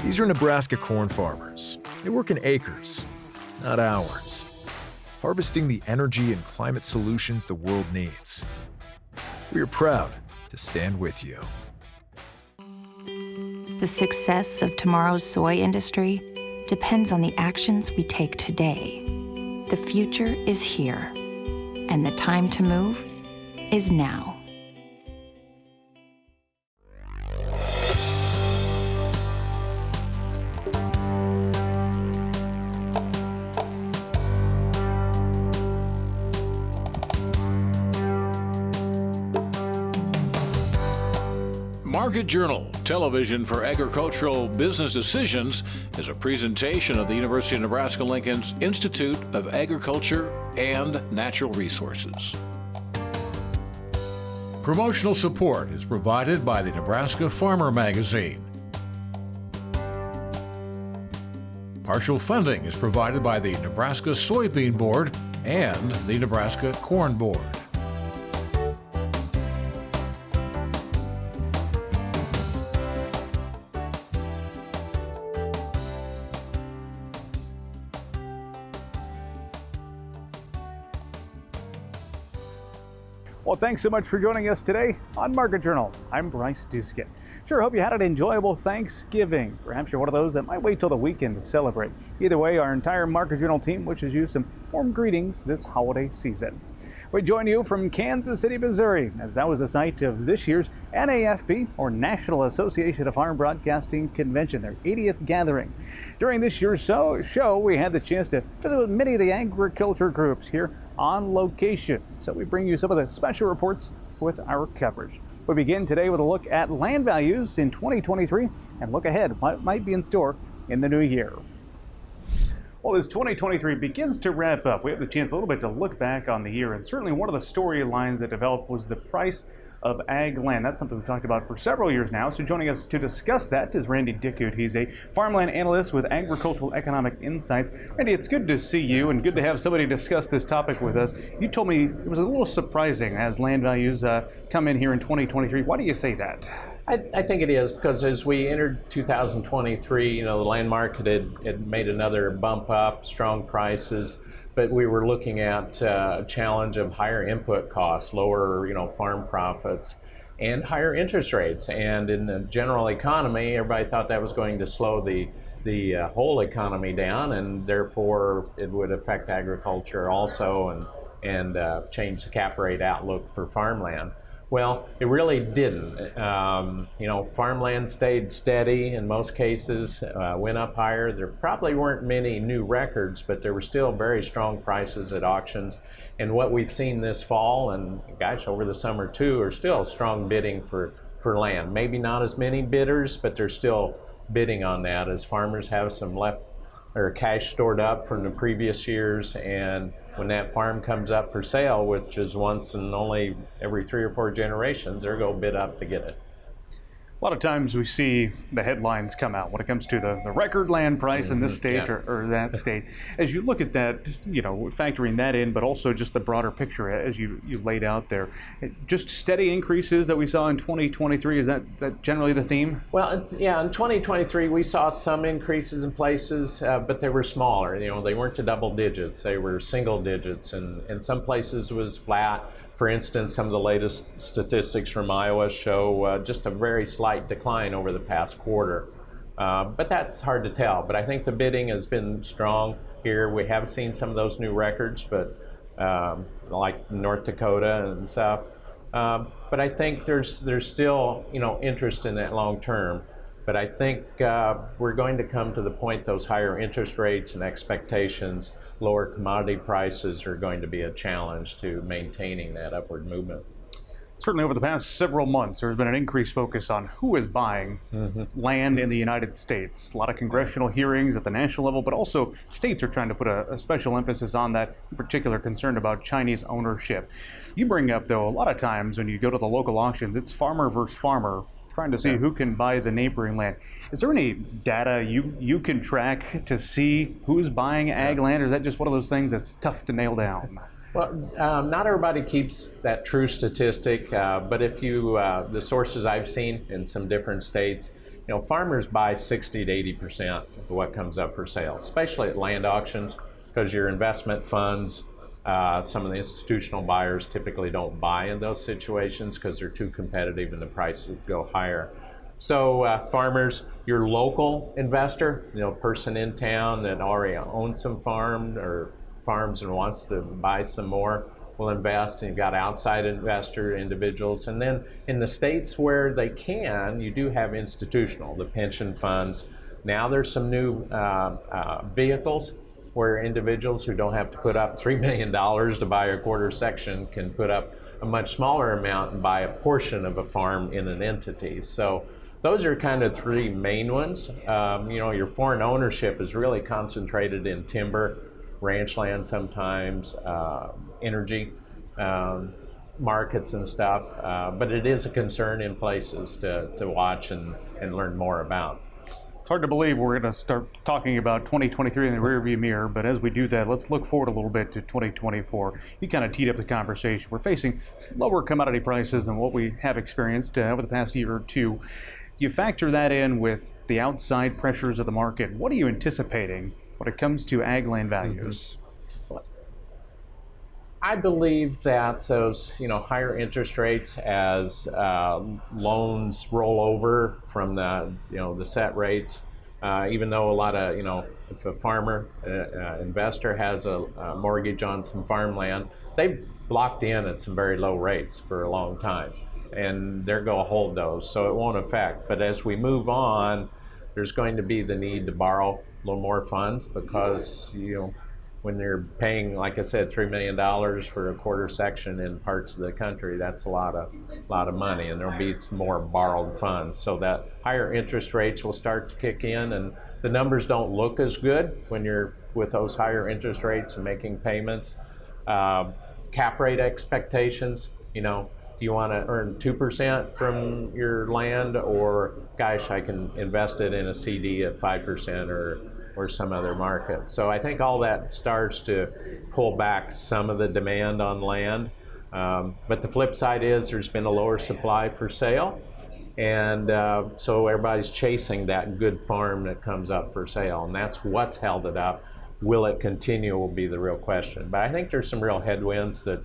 These are Nebraska corn farmers. They work in acres, not hours, harvesting the energy and climate solutions the world needs. We are proud to stand with you. The success of tomorrow's soy industry depends on the actions we take today. The future is here, and the time to move is now. Market Journal, television for agricultural business decisions, is a presentation of the University of Nebraska-Lincoln's Institute of Agriculture and Natural Resources. Promotional support is provided by the Nebraska Farmer Magazine. Partial funding is provided by the Nebraska Soybean Board and the Nebraska Corn Board. Well, thanks so much for joining us today on Market Journal. I'm Bryce Duskin. Sure hope you had an enjoyable Thanksgiving. Perhaps you're one of those that might wait till the weekend to celebrate. Either way, our entire Market Journal team wishes you some warm greetings this holiday season. We join you from Kansas City, Missouri, as that was the site of this year's NAFB, or National Association of Farm Broadcasting Convention, their 80th gathering. During this year's show, we had the chance to visit with many of the agriculture groups here on location. So we bring you some of the special reports with our coverage. We begin today with a look at land values in 2023 and look ahead what might be in store in the new year. Well, as 2023 begins to wrap up, we have the chance a little bit to look back on the year, and certainly one of the storylines that developed was the price of ag land. That's something we've talked about for several years now. So joining us to discuss that is Randy Dickhut. He's a farmland analyst with Agricultural Economic Insights. Randy, it's good to see you and good to have somebody discuss this topic with us. You told me it was a little surprising as land values come in here in 2023. Why do you say that? I think it is because as we entered 2023, the land market had made another bump up, strong prices, but we were looking at a challenge of higher input costs, lower, farm profits, and higher interest rates. And in the general economy, everybody thought that was going to slow the whole economy down, and therefore it would affect agriculture also and change the cap rate outlook for farmland. Well, it really didn't. Farmland stayed steady in most cases, went up higher. There probably weren't many new records, but there were still very strong prices at auctions. And what we've seen this fall, and gosh, over the summer too, are still strong bidding for land. Maybe not as many bidders, but they're still bidding on that as farmers have some left or cash stored up from the previous years, and when that farm comes up for sale, which is once in only every 3 or 4 generations, they're going to bid up to get it. A lot of times we see the headlines come out when it comes to the record land price in this state or that state. As you look at that, factoring that in, but also just the broader picture as you laid out there, just steady increases that we saw in 2023, is that generally the theme? Well, yeah, in 2023 we saw some increases in places, but they were smaller. They weren't to double digits, they were single digits, and some places was flat. For instance, some of the latest statistics from Iowa show just a very slight decline over the past quarter. But that's hard to tell. But I think the bidding has been strong here. We have seen some of those new records, but like North Dakota and stuff. But I think there's still interest in that long term. But I think we're going to come to the point those higher interest rates and expectations, lower commodity prices are going to be a challenge to maintaining that upward movement. Certainly over the past several months, there's been an increased focus on who is buying land in the United States. A lot of congressional hearings at the national level, but also states are trying to put a special emphasis on that, in particular concerned about Chinese ownership. You bring up, though, a lot of times when you go to the local auctions, it's farmer versus farmer, trying to see who can buy the neighboring land. Is there any data you can track to see who's buying ag land, or is that just one of those things that's tough to nail down? Well, not everybody keeps that true statistic, but if you, the sources I've seen in some different states, farmers buy 60 to 80% of what comes up for sale, especially at land auctions, because your investment funds, some of the institutional buyers typically don't buy in those situations because they're too competitive and the prices go higher. So farmers, your local investor, person in town that already owns some farms and wants to buy some more, will invest, and you've got outside investor individuals. And then in the states where they can, you do have institutional, the pension funds. Now there's some new vehicles where individuals who don't have to put up $3 million to buy a quarter section can put up a much smaller amount and buy a portion of a farm in an entity. So those are kind of three main ones. Your foreign ownership is really concentrated in timber, ranch land sometimes, energy markets and stuff, but it is a concern in places to watch and learn more about. It's hard to believe we're going to start talking about 2023 in the rearview mirror, but as we do that, let's look forward a little bit to 2024. You kind of teed up the conversation. We're facing lower commodity prices than what we have experienced over the past year or two. You factor that in with the outside pressures of the market. What are you anticipating when it comes to ag land values? I believe that those, higher interest rates as loans roll over from the set rates, even though a lot of, if a farmer, investor has a mortgage on some farmland, they've locked in at some very low rates for a long time, and they're going to hold those, so it won't affect. But as we move on, there's going to be the need to borrow a little more funds because, when they're paying, like I said, $3 million for a quarter section in parts of the country, that's a lot of money, and there'll be some more borrowed funds. So that higher interest rates will start to kick in, and the numbers don't look as good when you're with those higher interest rates and making payments. Cap rate expectations, do you want to earn 2% from your land, or gosh, I can invest it in a CD at 5% or some other market. So I think all that starts to pull back some of the demand on land. But the flip side is there's been a lower supply for sale. And so everybody's chasing that good farm that comes up for sale. And that's what's held it up. Will it continue will be the real question. But I think there's some real headwinds that,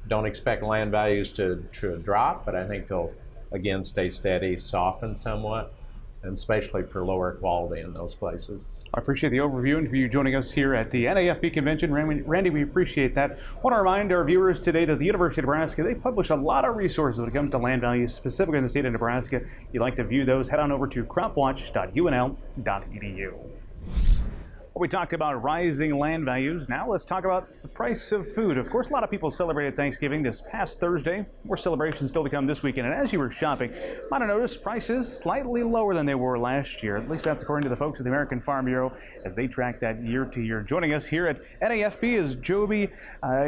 don't expect land values to drop, but I think they'll, again, stay steady, soften somewhat, and especially for lower quality in those places. I appreciate the overview and for you joining us here at the NAFB Convention. Randy, we appreciate that. I want to remind our viewers today that the University of Nebraska, they publish a lot of resources when it comes to land values, specifically in the state of Nebraska. If you'd like to view those, head on over to cropwatch.unl.edu. We talked about rising land values. Now let's talk about the price of food. Of course, a lot of people celebrated Thanksgiving this past Thursday. More celebrations still to come this weekend. And as you were shopping, you might have noticed prices slightly lower than they were last year. At least that's according to the folks at the American Farm Bureau as they track that year to year. Joining us here at NAFB is Joby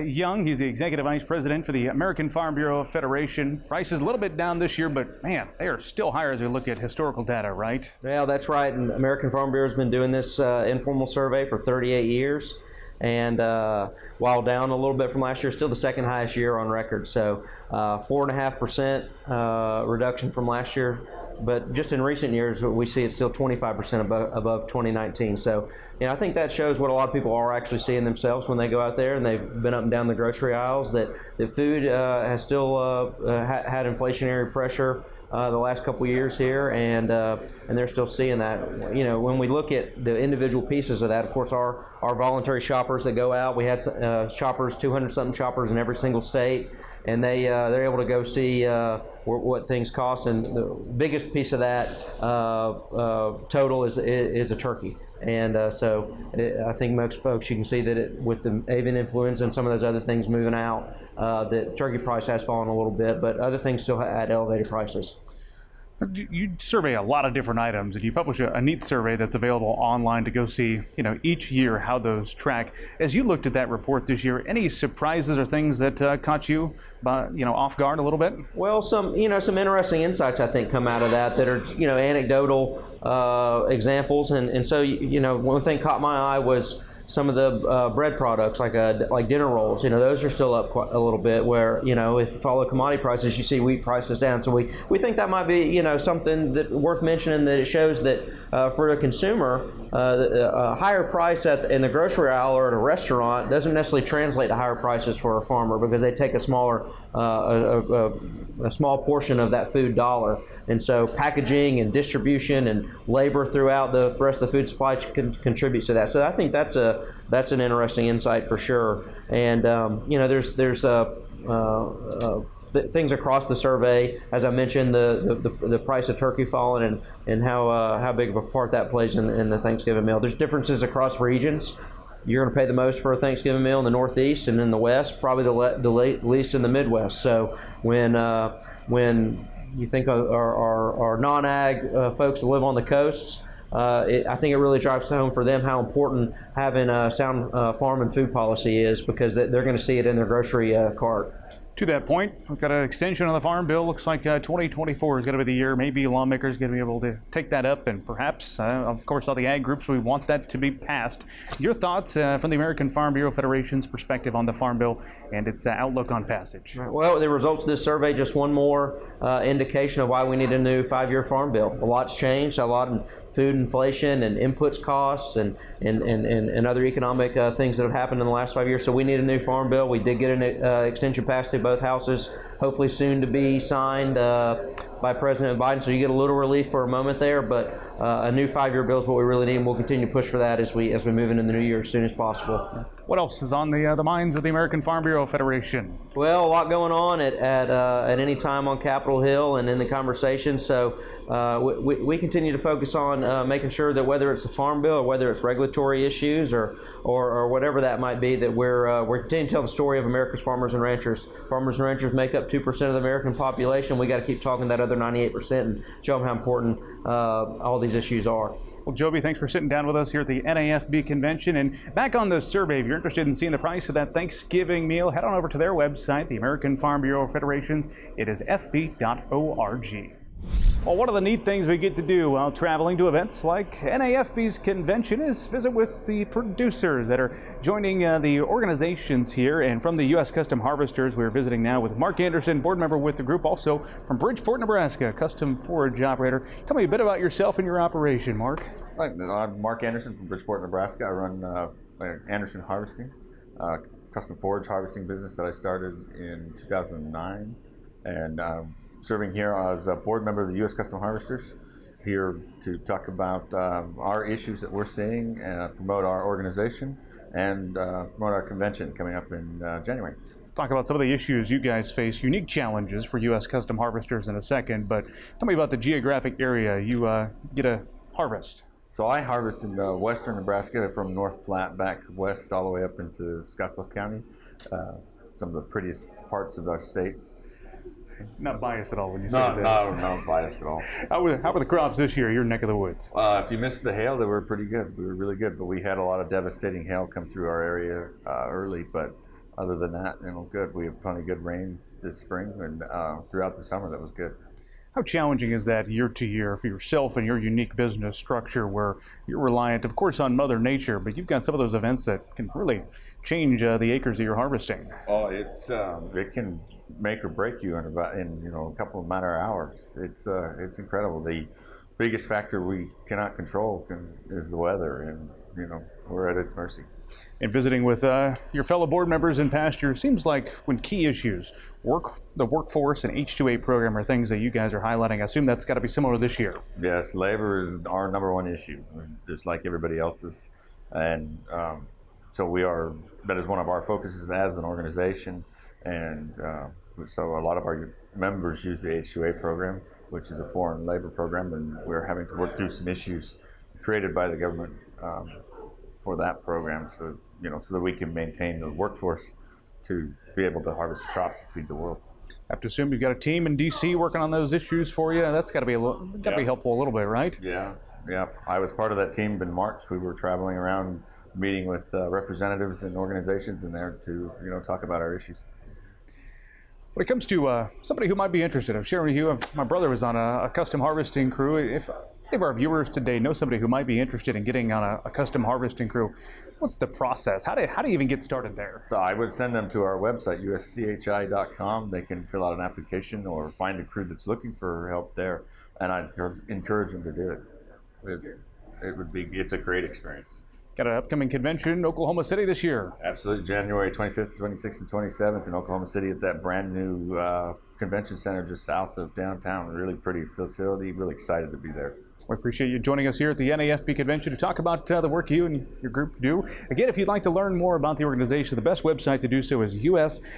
Young. He's the Executive Vice President for the American Farm Bureau Federation. Prices a little bit down this year, but man, they are still higher as we look at historical data, right? Yeah, that's right. And American Farm Bureau has been doing this informal survey for 38 years, and while down a little bit from last year, still the second highest year on record. So 4.5% reduction from last year, but just in recent years we see it's still 25% above 2019. So I think that shows what a lot of people are actually seeing themselves when they go out there and they've been up and down the grocery aisles, that the food has still had inflationary pressure the last couple years here, and they're still seeing that. When we look at the individual pieces of that, of course, our voluntary shoppers that go out, we had shoppers, 200-something shoppers in every single state, and they're able to go see what things cost. And the biggest piece of that total is a turkey. And so I think most folks, you can see that with the avian influenza and some of those other things moving out, the turkey price has fallen a little bit, but other things still at elevated prices. You survey a lot of different items, and you publish a neat survey that's available online to go see, each year how those track. As you looked at that report this year, any surprises or things that caught you, off guard a little bit? Well, some interesting insights I think come out of that are, anecdotal examples, and so one thing caught my eye was some of the bread products like dinner rolls. Those are still up quite a little bit. Where if you follow commodity prices, you see wheat prices down. So we think that might be something that worth mentioning, that it shows that for the consumer, a higher price in the grocery aisle or at a restaurant doesn't necessarily translate to higher prices for a farmer, because they take a smaller a small portion of that food dollar. And so packaging and distribution and labor throughout the rest of the food supply contributes to that. So I think that's an interesting insight for sure. And there's things across the survey, as I mentioned, the price of turkey falling and how big of a part that plays in the Thanksgiving meal. There's differences across regions. You're going to pay the most for a Thanksgiving meal in the Northeast, and in the West, probably the least in the Midwest. So when you think of our non-ag folks that live on the coasts, I think it really drives home for them how important having a sound farm and food policy is, because they're going to see it in their grocery cart. To that point, we've got an extension on the Farm Bill. Looks like 2024 is going to be the year. Maybe lawmakers are going to be able to take that up, and perhaps, of course, all the ag groups, we want that to be passed. Your thoughts from the American Farm Bureau Federation's perspective on the Farm Bill and its outlook on passage? Well, the results of this survey, just one more indication of why we need a new 5-year Farm Bill. A lot's changed, a lot in food inflation and inputs costs and other economic things that have happened in the last 5 years. So we need a new farm bill. We did get an extension passed through both houses, hopefully soon to be signed by President Biden. So you get a little relief for a moment there, but a new 5-year bill is what we really need, and we'll continue to push for that as we move into the new year as soon as possible. What else is on the minds of the American Farm Bureau Federation? Well, a lot going on at any time on Capitol Hill and in the conversation. So we continue to focus on making sure that whether it's a farm bill or whether it's regulatory issues or whatever that might be, that we're continuing to tell the story of America's farmers and ranchers. Farmers and ranchers make up 2% of the American population. We got to keep talking that other 98% and show them how important all these issues are. Well, Joby, thanks for sitting down with us here at the NAFB Convention. And back on the survey, if you're interested in seeing the price of that Thanksgiving meal, head on over to their website, the American Farm Bureau Federation's. It is fb.org. Well, one of the neat things we get to do while traveling to events like NAFB's convention is visit with the producers that are joining the organizations here. And from the U.S. Custom Harvesters, we're visiting now with Mark Anderson, board member with the group, also from Bridgeport, Nebraska, custom forage operator. Tell me a bit about yourself and your operation, Mark. Hi, I'm Mark Anderson from Bridgeport, Nebraska. I run Anderson Harvesting, custom forage harvesting business that I started in 2009. And serving here as a board member of the U.S. Custom Harvesters, here to talk about our issues that we're seeing, promote our organization, and promote our convention coming up in January. Talk about some of the issues you guys face, unique challenges for U.S. Custom Harvesters in a second, but tell me about the geographic area you get to harvest. So I harvest in western Nebraska, from North Platte back west all the way up into Scottsbluff County, some of the prettiest parts of our state. Not biased at all when you say that. No, not biased at all. How were the crops this year, your neck of the woods? If you missed the hail, they were pretty good. We were really good, but we had a lot of devastating hail come through our area early. But other than that, good. We had plenty of good rain this spring and throughout the summer. That was good. How challenging is that year to year for yourself and your unique business structure, where you're reliant, of course, on Mother Nature, but you've got some of those events that can really change the acres that you're harvesting? Oh, it can make or break you in a couple of matter of hours. It's incredible. The biggest factor we cannot control is the weather, and we're at its mercy. And visiting with your fellow board members in past years, seems like when key issues, the workforce and H-2A program are things that you guys are highlighting. I assume that's got to be similar this year. Yes, labor is our number one issue, just like everybody else's. And so that is one of our focuses as an organization. And so a lot of our members use the H-2A program, which is a foreign labor program, and we're having to work through some issues created by the government for that program, so that we can maintain the workforce to be able to harvest crops and feed the world. I have to assume you've got a team in D.C. working on those issues for you. That's got to be be helpful a little bit, right? Yeah. I was part of that team in March. We were traveling around meeting with representatives and organizations in there to talk about our issues. When it comes to somebody who might be interested, I'm sharing with you, my brother was on a custom harvesting crew. If If our viewers today know somebody who might be interested in getting on a custom harvesting crew, what's the process? How do you even get started there? I would send them to our website, uschI.com. They can fill out an application or find a crew that's looking for help there, and I'd encourage them to do it. It's a great experience. Got an upcoming convention in Oklahoma City this year. Absolutely, January 25th, 26th, and 27th in Oklahoma City at that brand new convention center just south of downtown. A really pretty facility. Really excited to be there. We appreciate you joining us here at the NAFB Convention to talk about the work you and your group do. Again, if you'd like to learn more about the organization, the best website to do so is uschI.com.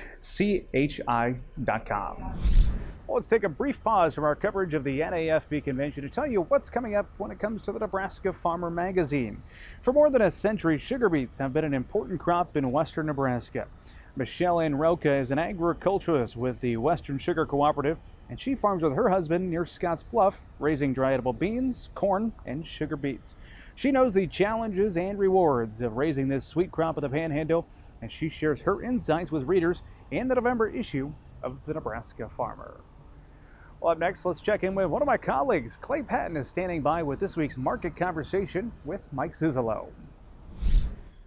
Well, let's take a brief pause from our coverage of the NAFB Convention to tell you what's coming up when it comes to the Nebraska Farmer magazine. For more than a century, sugar beets have been an important crop in western Nebraska. Michelle Ann Roca is an agriculturalist with the Western Sugar Cooperative, and she farms with her husband near Scotts Bluff, raising dry edible beans, corn, and sugar beets. She knows the challenges and rewards of raising this sweet crop of the Panhandle, and she shares her insights with readers in the November issue of the Nebraska Farmer. Well, up next, let's check in with one of my colleagues. Clay Patton is standing by with this week's Market Conversation with Mike Zuzolo.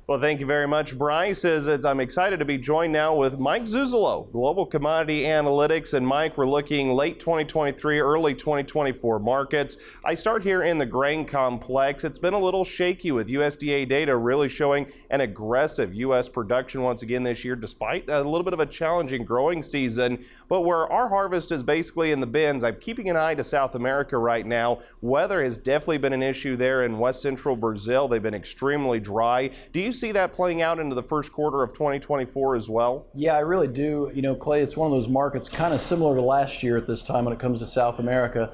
Well, thank you very much, Bryce. I'm excited to be joined now with Mike Zuzolo, Global Commodity Analytics. And Mike, we're looking late 2023, early 2024 markets. I start here in the grain complex. It's been a little shaky with USDA data really showing an aggressive U.S. production once again this year, despite a little bit of a challenging growing season. But where our harvest is basically in the bins, I'm keeping an eye to South America right now. Weather has definitely been an issue there in west central Brazil. They've been extremely dry. Do you see that playing out into the first quarter of 2024 as well? Yeah, I really do. You know, Clay, it's one of those markets kind of similar to last year at this time when it comes to South America.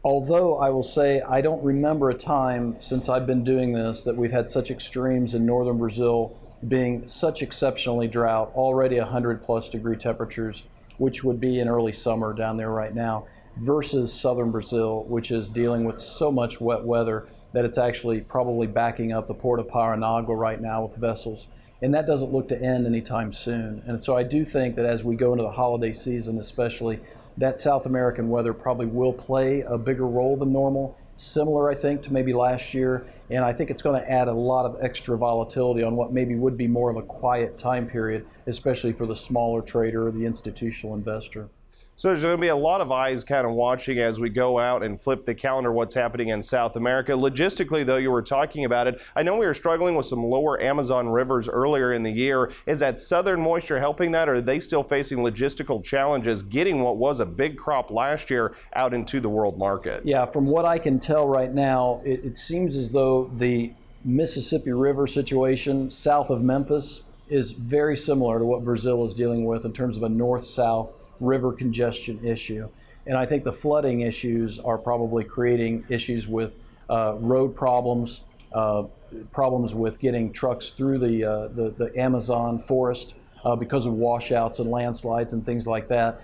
Although I will say I don't remember a time since I've been doing this that we've had such extremes in northern Brazil being such exceptionally drought, already 100+ degree temperatures, which would be in early summer down there right now, versus southern Brazil, which is dealing with so much wet weather that it's actually probably backing up the port of Paranagua right now with vessels. And that doesn't look to end anytime soon. And so I do think that as we go into the holiday season especially, that South American weather probably will play a bigger role than normal. Similar, I think, to maybe last year. And I think it's going to add a lot of extra volatility on what maybe would be more of a quiet time period, especially for the smaller trader or the institutional investor. So there's going to be a lot of eyes kind of watching as we go out and flip the calendar what's happening in South America. Logistically, though, you were talking about it. I know we were struggling with some lower Amazon rivers earlier in the year. Is that southern moisture helping that, or are they still facing logistical challenges getting what was a big crop last year out into the world market? Yeah, from what I can tell right now, it seems as though the Mississippi River situation south of Memphis is very similar to what Brazil is dealing with in terms of a north-south river congestion issue. And I think the flooding issues are probably creating issues with road problems, problems with getting trucks through the Amazon forest because of washouts and landslides and things like that.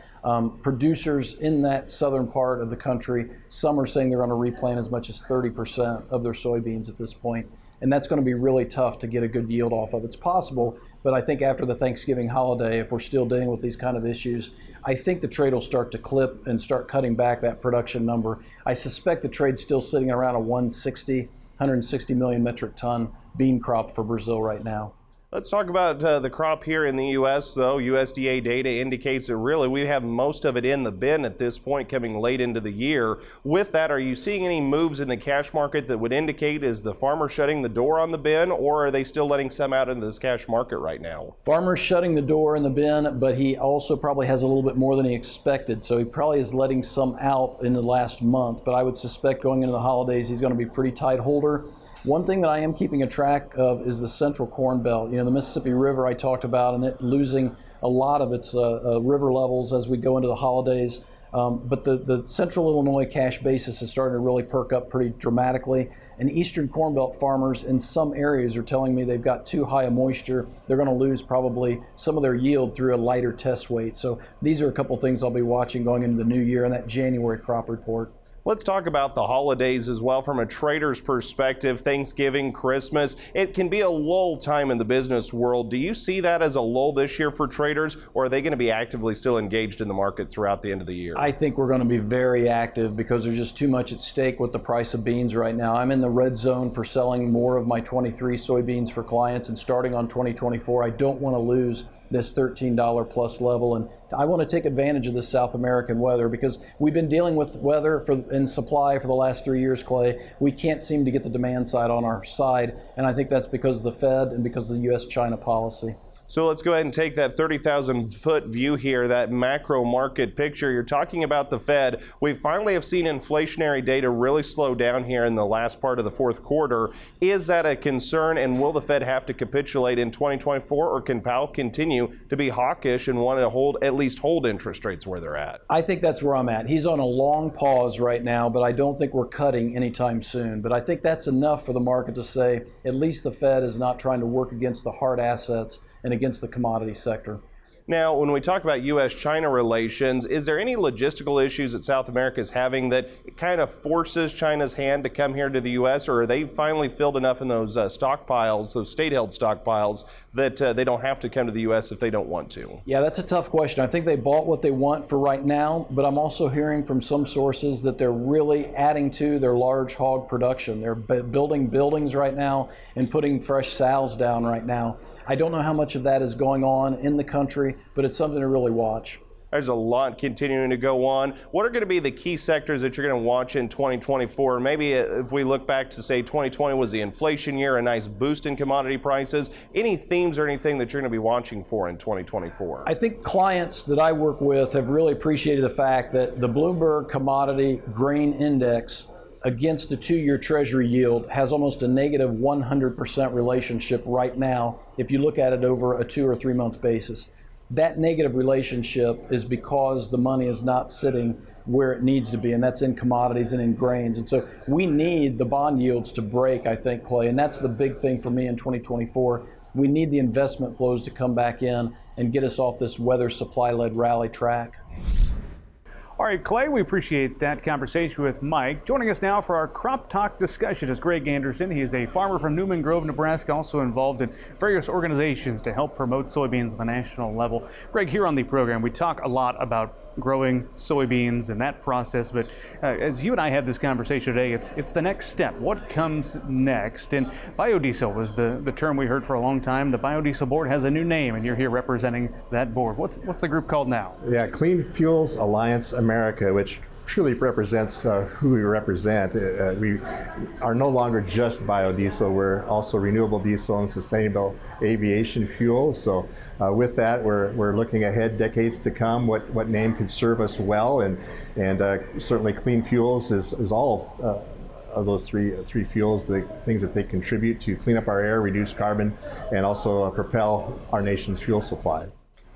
Producers in that southern part of the country, some are saying they're going to replant as much as 30% of their soybeans at this point. And that's going to be really tough to get a good yield off of. It's possible, but I think after the Thanksgiving holiday, if we're still dealing with these kind of issues, I think the trade will start to clip and start cutting back that production number. I suspect the trade's still sitting around a 160 million metric ton bean crop for Brazil right now. Let's talk about the crop here in the U.S., though. USDA data indicates that really we have most of it in the bin at this point coming late into the year. With that, are you seeing any moves in the cash market that would indicate is the farmer shutting the door on the bin, or are they still letting some out into this cash market right now? Farmer's shutting the door in the bin, but he also probably has a little bit more than he expected, so he probably is letting some out in the last month. But I would suspect going into the holidays, he's going to be pretty tight holder. One thing that I am keeping a track of is the central corn belt. You know, the Mississippi River I talked about, and it losing a lot of its river levels as we go into the holidays. But the central Illinois cash basis is starting to really perk up pretty dramatically. And eastern corn belt farmers in some areas are telling me they've got too high a moisture. They're going to lose probably some of their yield through a lighter test weight. So these are a couple things I'll be watching going into the new year and that January crop report. Let's talk about the holidays as well from a trader's perspective. Thanksgiving, Christmas, it can be a lull time in the business world. Do you see that as a lull this year for traders, or are they going to be actively still engaged in the market throughout the end of the year? I think we're going to be very active because there's just too much at stake with the price of beans right now. I'm in the red zone for selling more of my 23 soybeans for clients, and starting on 2024, I don't want to lose this $13 plus level, and I want to take advantage of this South American weather because we've been dealing with weather in supply for the last 3 years, Clay. We can't seem to get the demand side on our side, and I think that's because of the Fed and because of the U.S.-China policy. So let's go ahead and take that 30,000-foot view here, that macro market picture. You're talking about the Fed. We finally have seen inflationary data really slow down here in the last part of the fourth quarter. Is that a concern, and will the Fed have to capitulate in 2024, or can Powell continue to be hawkish and want to at least hold interest rates where they're at? I think that's where I'm at. He's on a long pause right now, but I don't think we're cutting anytime soon. But I think that's enough for the market to say at least the Fed is not trying to work against the hard assets and against the commodity sector. Now, when we talk about U.S.-China relations, is there any logistical issues that South America is having that kind of forces China's hand to come here to the U.S., or are they finally filled enough in those stockpiles, those state-held stockpiles, that they don't have to come to the U.S. if they don't want to? Yeah, that's a tough question. I think they bought what they want for right now, but I'm also hearing from some sources that they're really adding to their large hog production. They're building buildings right now and putting fresh sows down right now. I don't know how much of that is going on in the country, but it's something to really watch. There's a lot continuing to go on. What are going to be the key sectors that you're going to watch in 2024? Maybe if we look back to, say, 2020 was the inflation year, a nice boost in commodity prices. Any themes or anything that you're going to be watching for in 2024? I think clients that I work with have really appreciated the fact that the Bloomberg Commodity Grain Index against the 2-year Treasury yield has almost a negative 100% relationship right now if you look at it over a 2 or 3 month basis. That negative relationship is because the money is not sitting where it needs to be, and that's in commodities and in grains. And so we need the bond yields to break, I think, Clay, and that's the big thing for me in 2024. We need the investment flows to come back in and get us off this weather supply-led rally track. All right, Clay, we appreciate that conversation with Mike. Joining us now for our Crop Talk discussion is Greg Anderson. He is a farmer from Newman Grove, Nebraska, also involved in various organizations to help promote soybeans at the national level. Greg, here on the program, we talk a lot about growing soybeans and that process, but as you and I had this conversation today, it's the next step. What comes next? And biodiesel was the term we heard for a long time. The Biodiesel Board has a new name, and you're here representing that board. What's the group called now? Yeah, Clean Fuels Alliance America, which truly represents who we represent. We are no longer just biodiesel. We're also renewable diesel and sustainable aviation fuel. So with that, we're looking ahead decades to come, what name could serve us well, and certainly Clean Fuels is all of those three fuels, the things that they contribute to clean up our air, reduce carbon, and also propel our nation's fuel supply.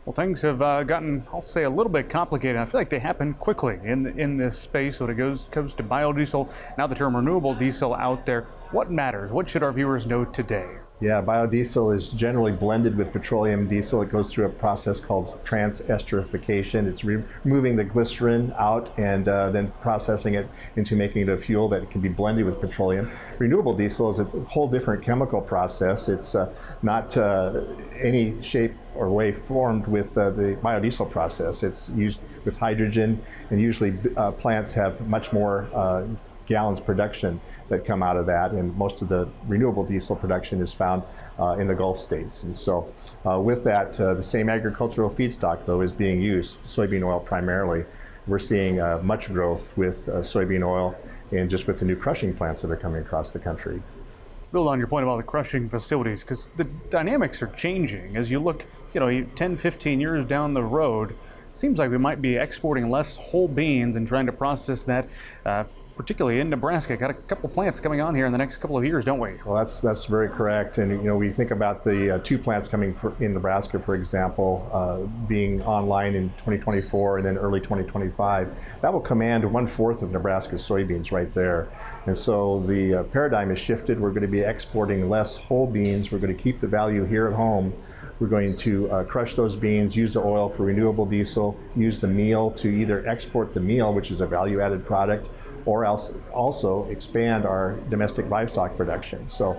Well, things have gotten, I'll say, a little bit complicated. I feel like they happen quickly in this space when it comes to biodiesel. Now the term renewable diesel out there. What matters? What should our viewers know today? Yeah, biodiesel is generally blended with petroleum diesel. It goes through a process called transesterification. It's removing the glycerin out and then processing it into making it a fuel that can be blended with petroleum. Renewable diesel is a whole different chemical process. It's not any shape or way formed with the biodiesel process. It's used with hydrogen, and usually plants have much more gallons production that come out of that, and most of the renewable diesel production is found in the Gulf states. And so with that, the same agricultural feedstock, though, is being used, soybean oil primarily. We're seeing much growth with soybean oil and just with the new crushing plants that are coming across the country. Build on your point about the crushing facilities, because the dynamics are changing. As you look, 10, 15 years down the road, it seems like we might be exporting less whole beans and trying to process that, particularly in Nebraska. Got a couple plants coming on here in the next couple of years, don't we? Well, that's very correct. And we think about the 2 plants coming in Nebraska, for example, being online in 2024 and then early 2025. That will command 1/4 of Nebraska's soybeans right there. And so the paradigm has shifted. We're going to be exporting less whole beans. We're going to keep the value here at home. We're going to crush those beans, use the oil for renewable diesel, use the meal to either export the meal, which is a value-added product, or else also expand our domestic livestock production. So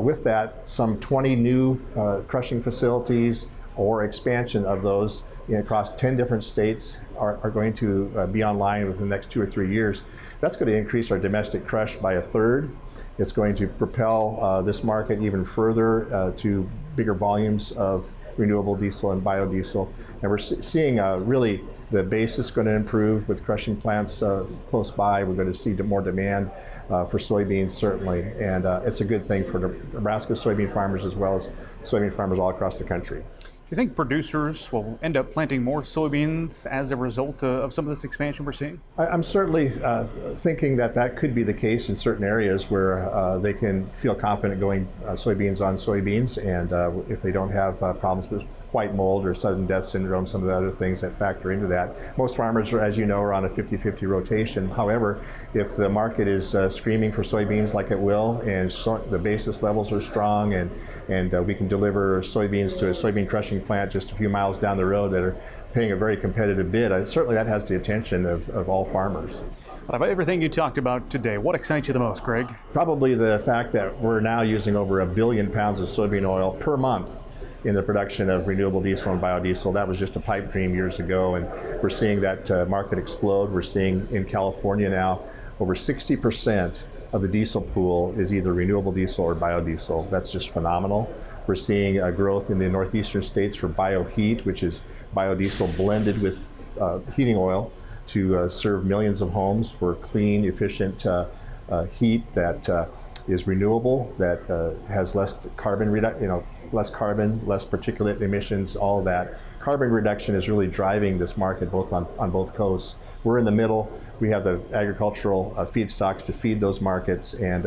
with that, some 20 new crushing facilities or expansion of those across 10 different states are going to be online within the next 2 or 3 years. That's going to increase our domestic crush by a third. It's going to propel this market even further to bigger volumes of renewable diesel and biodiesel. And we're seeing really the base is going to improve with crushing plants close by. We're going to see more demand for soybeans, certainly. And it's a good thing for Nebraska soybean farmers as well as soybean farmers all across the country. Do you think producers will end up planting more soybeans as a result of some of this expansion we're seeing? I'm certainly thinking that could be the case in certain areas where they can feel confident going soybeans on soybeans, and if they don't have problems with white mold or sudden death syndrome, some of the other things that factor into that. Most farmers, as you know, are on a 50-50 rotation. However, if the market is screaming for soybeans like it will, and the basis levels are strong, and we can deliver soybeans to a soybean crushing plant just a few miles down the road that are paying a very competitive bid, certainly that has the attention of all farmers. Out of everything you talked about today, what excites you the most, Greg? Probably the fact that we're now using over 1 billion pounds of soybean oil per month in the production of renewable diesel and biodiesel. That was just a pipe dream years ago, and we're seeing that market explode. We're seeing in California now over 60% of the diesel pool is either renewable diesel or biodiesel. That's just phenomenal. We're seeing a growth in the northeastern states for bioheat, which is biodiesel blended with heating oil to serve millions of homes for clean, efficient heat that is renewable, that has less carbon less carbon, less particulate emissions, all of that. Carbon reduction is really driving this market on both coasts. We're in the middle. We have the agricultural feedstocks to feed those markets and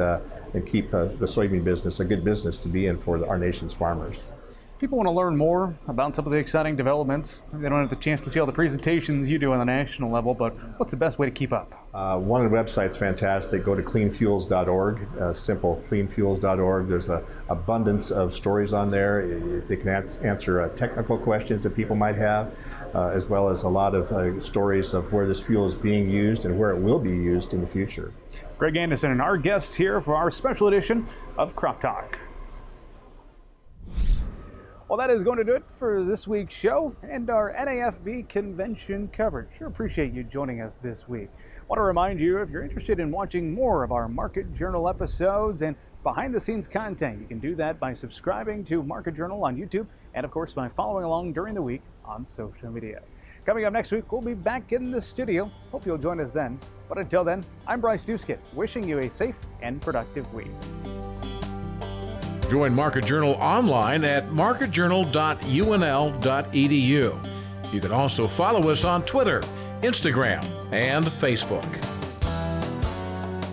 keep the soybean business a good business to be in for our nation's farmers. People want to learn more about some of the exciting developments. They don't have the chance to see all the presentations you do on the national level, but what's the best way to keep up? One of the websites fantastic. Go to cleanfuels.org, simple, cleanfuels.org. There's an abundance of stories on there. They can answer technical questions that people might have, as well as a lot of stories of where this fuel is being used and where it will be used in the future. Greg Anderson and our guest here for our special edition of Crop Talk. Well, that is going to do it for this week's show and our NAFB Convention coverage. Sure appreciate you joining us this week. Want to remind you, if you're interested in watching more of our Market Journal episodes and behind-the-scenes content, you can do that by subscribing to Market Journal on YouTube and, of course, by following along during the week on social media. Coming up next week, we'll be back in the studio. Hope you'll join us then. But until then, I'm Bryce Dickhut, wishing you a safe and productive week. Join Market Journal online at marketjournal.unl.edu. You can also follow us on Twitter, Instagram, and Facebook.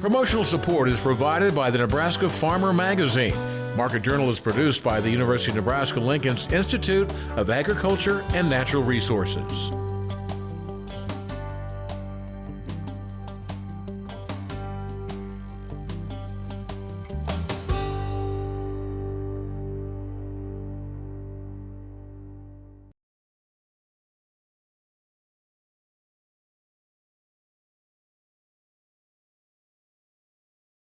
Promotional support is provided by the Nebraska Farmer Magazine. Market Journal is produced by the University of Nebraska-Lincoln's Institute of Agriculture and Natural Resources.